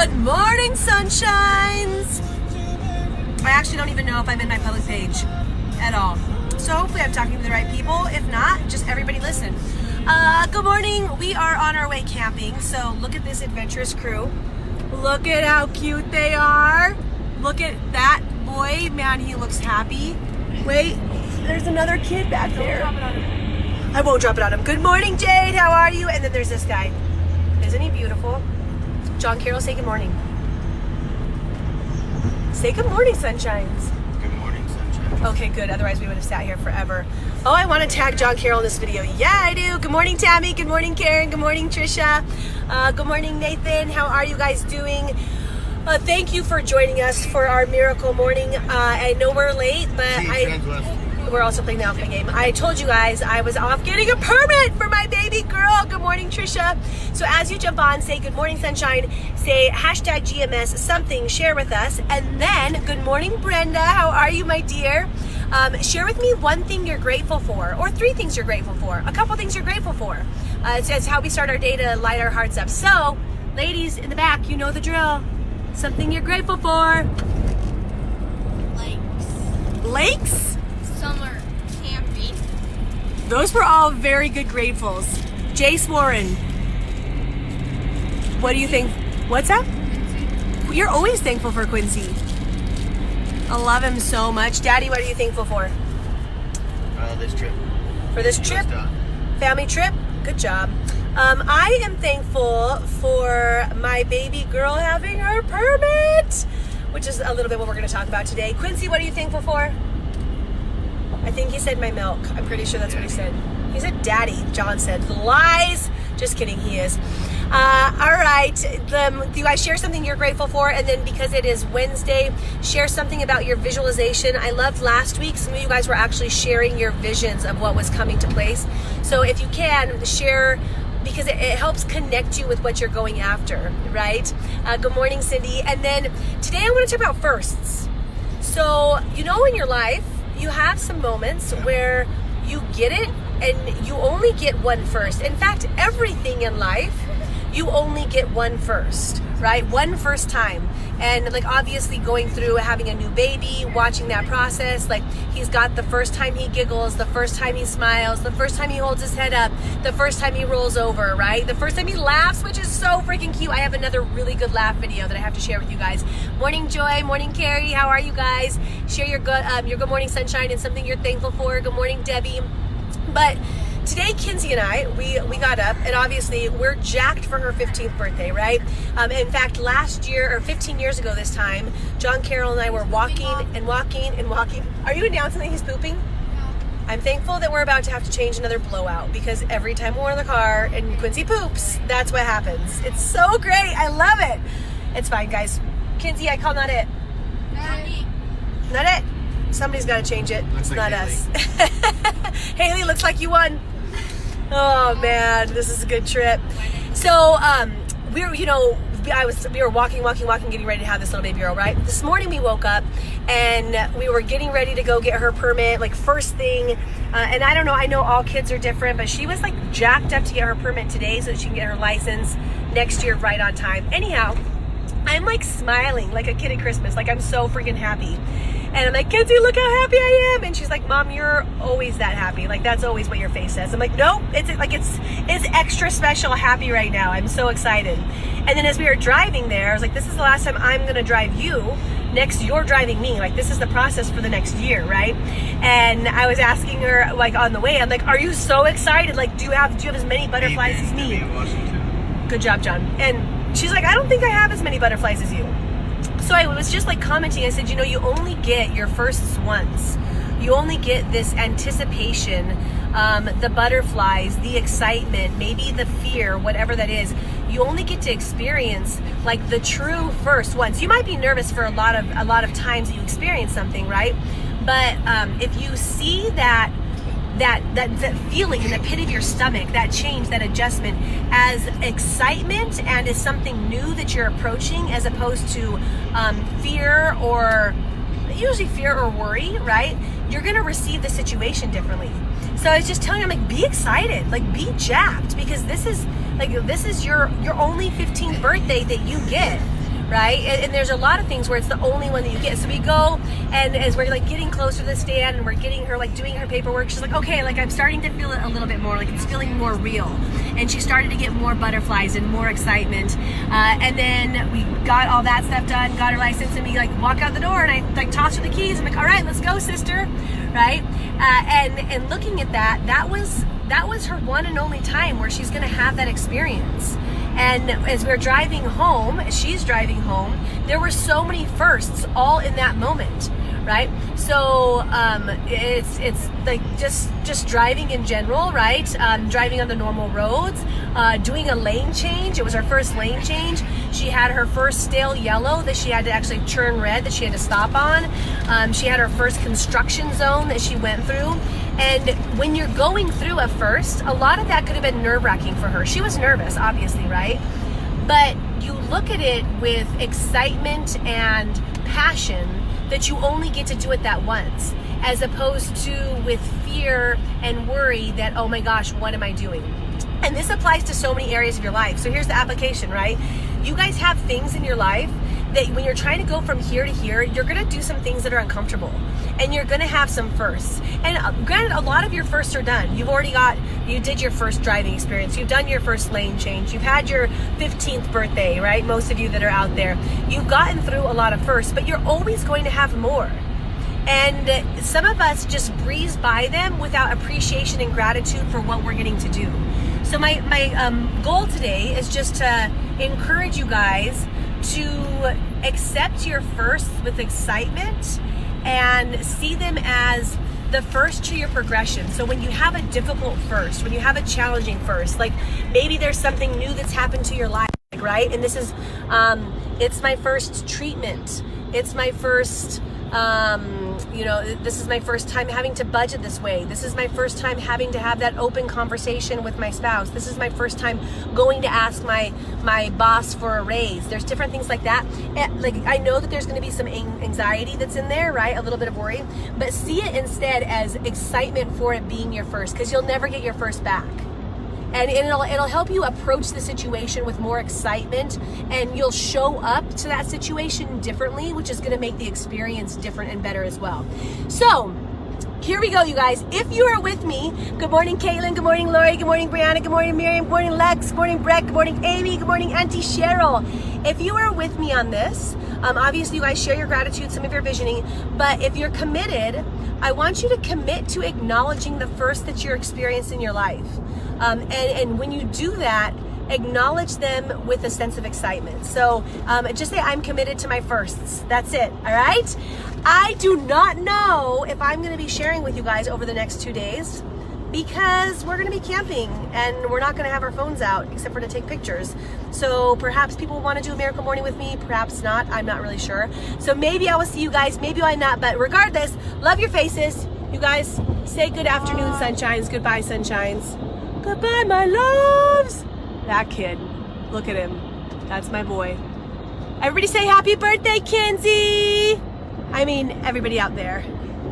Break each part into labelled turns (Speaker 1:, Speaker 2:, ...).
Speaker 1: Good morning, sunshines! I actually don't even know if I'm in my public page at all. So hopefully I'm talking to the right people. If not, just everybody listen. Good morning. We are on our way camping. So look at this adventurous crew. Look at how cute they are. Look at that boy. Man, he looks happy. Wait, there's another kid back there. I won't drop it on him. Good morning, Jade. How are you? And then there's this guy. Isn't he beautiful? John Carroll, say good morning. Say good morning, sunshines.
Speaker 2: Good morning, sunshine.
Speaker 1: Okay, good. Otherwise, we would have sat here forever. Oh, I want to tag John Carroll in this video. Yeah, I do. Good morning, Tammy. Good morning, Karen. Good morning, Trisha. Good morning, Nathan. How are you guys doing? Thank you for joining us for our miracle morning. I know we're late, but we're also playing the Alpha game. I told you guys I was off getting a permit for my baby girl. Good morning, Trisha. So as you jump on, say good morning, sunshine. Say hashtag GMS something, share with us. And then, good morning, Brenda. How are you, my dear? Share with me one thing you're grateful for, or three things you're grateful for, a couple things you're grateful for. It's how we start our day to light our hearts up. So, ladies in the back, you know the drill. Something you're grateful for. Lakes?
Speaker 3: Summer camping.
Speaker 1: Those were all very good gratefuls. Jace Warren, what do you think? What's up? You're always thankful for Quincy. I love him so much. Daddy, what are you thankful for?
Speaker 2: This trip.
Speaker 1: For this trip? Family trip? Good job. I am thankful for my baby girl having her permit, which is a little bit what we're going to talk about today. Quincy, what are you thankful for? I think he said my milk. I'm pretty sure that's what he said. He said daddy, John said. Lies. Just kidding, he is. All right. Do you guys share something you're grateful for? And then because it is Wednesday, share something about your visualization. I loved last week. Some of you guys were actually sharing your visions of what was coming to place. So if you can, share, because it helps connect you with what you're going after, right? Good morning, Cindy. And then today I want to talk about firsts. So, you know, in your life, you have some moments where you get it and you only get one first. In fact, everything in life, you only get one first, right? One first time. And like obviously going through having a new baby, watching that process, like he's got the first time he giggles, the first time he smiles, the first time he holds his head up, the first time he rolls over, right? The first time he laughs, which is so freaking cute. I have another really good laugh video that I have to share with you guys. Morning, Joy. Morning, Carrie. How are you guys? Share your good morning, sunshine, and something you're thankful for. Good morning, Debbie. But today, Kinsey and I, we got up, and obviously we're jacked for her 15th birthday, right? In fact, last year, or 15 years ago this time, John Carroll and I were walking and walking and walking. Are you announcing that he's pooping?
Speaker 3: No.
Speaker 1: I'm thankful that we're about to have to change another blowout, because every time we're in the car and Quincy poops, that's what happens. It's so great. I love it. It's fine, guys. Kinsey, I call not it. Not it. Somebody's got to change it.
Speaker 2: Looks
Speaker 1: It's
Speaker 2: like
Speaker 1: not
Speaker 2: Haley.
Speaker 1: us. Haley, looks like you won. Oh man, this is a good trip. So we were walking, getting ready to have this little baby girl, right? This morning we woke up and we were getting ready to go get her permit, like first thing. And I don't know, I know all kids are different, but she was like jacked up to get her permit today so that she can get her license next year right on time. Anyhow, I'm like smiling like a kid at Christmas, like I'm so freaking happy. And I'm like, Kenzie, look how happy I am. And she's like, Mom, you're always that happy. Like, that's always what your face says. I'm like, no, it's extra special happy right now. I'm so excited. And then as we were driving there, I was like, this is the last time I'm going to drive you. Next, you're driving me. Like, this is the process for the next year, right? And I was asking her, like, on the way, I'm like, are you so excited? Like, do you have as many butterflies as me? Good job, John. And she's like, I don't think I have as many butterflies as you. So I was just like commenting, I said, you know, you only get your firsts once. You only get this anticipation, the butterflies, the excitement, maybe the fear, whatever that is. You only get to experience like the true first once. You might be nervous for a lot of times that you experience something, right? But if you see that feeling in the pit of your stomach, that change, that adjustment as excitement and as something new that you're approaching, as opposed to fear or usually fear or worry, right? You're gonna receive the situation differently. So I was just telling him, like, be excited, like be jacked, because this is your only 15th birthday that you get, right? And there's a lot of things where it's the only one that you get. So we go, and as we're like getting closer to the stand and we're getting her like doing her paperwork, she's like, okay, like I'm starting to feel it a little bit more, like it's feeling more real. And she started to get more butterflies and more excitement. And then we got all that stuff done, got her license, and we like walk out the door, and I like toss her the keys. I'm like, all right, let's go, sister, right? And looking at that was her one and only time where she's gonna have that experience. And as we're driving home, as she's driving home, there were so many firsts all in that moment, right? So it's like just driving in general, right? Driving on the normal roads, doing a lane change. It was her first lane change. She had her first stale yellow that she had to actually turn red, that she had to stop on. She had her first construction zone that she went through. And when you're going through a first, a lot of that could have been nerve-wracking for her. She was nervous, obviously, right? But you look at it with excitement and passion that you only get to do it that once, as opposed to with fear and worry that, oh my gosh, what am I doing? And this applies to so many areas of your life. So here's the application, right? You guys have things in your life that when you're trying to go from here to here, you're gonna do some things that are uncomfortable, and you're gonna have some firsts. And granted, a lot of your firsts are done. You did your first driving experience. You've done your first lane change. You've had your 15th birthday, right? Most of you that are out there, you've gotten through a lot of firsts, but you're always going to have more. And some of us just breeze by them without appreciation and gratitude for what we're getting to do. So my goal today is just to encourage you guys to accept your firsts with excitement and see them as the first to your progression. So when you have a difficult first, when you have a challenging first, like maybe there's something new that's happened to your life, right? And this is, it's my first treatment. It's my first, this is my first time having to budget this way. This is my first time having to have that open conversation with my spouse. This is my first time going to ask my boss for a raise. There's different things like that. Like, I know that there's going to be some anxiety that's in there, right? A little bit of worry, but see it instead as excitement for it being your first, because you'll never get your first back. And it'll help you approach the situation with more excitement, and you'll show up to that situation differently, which is going to make the experience different and better as well. So here we go, you guys. If you are with me, good morning, Caitlin. Good morning, Lori. Good morning, Brianna. Good morning, Miriam. Good morning, Lex. Good morning, Brett. Good morning, Amy. Good morning, Auntie Cheryl. If you are with me on this, obviously you guys share your gratitude, some of your visioning, but if you're committed, I want you to commit to acknowledging the first that you're experiencing in your life. And when you do that, acknowledge them with a sense of excitement. So just say, I'm committed to my firsts. That's it, all right? I do not know if I'm gonna be sharing with you guys over the next 2 days, because we're gonna be camping and we're not gonna have our phones out except for to take pictures. So perhaps people wanna do a miracle morning with me, perhaps not, I'm not really sure. So maybe I will see you guys, maybe I not, but regardless, love your faces. You guys say good afternoon, sunshines, goodbye, sunshines. Goodbye, my loves. That kid, look at him. That's my boy. Everybody say happy birthday, Kinsey. I mean, everybody out there,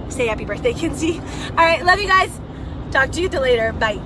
Speaker 1: say happy birthday, Kinsey. All right, love you guys. Talk to you later. Bye.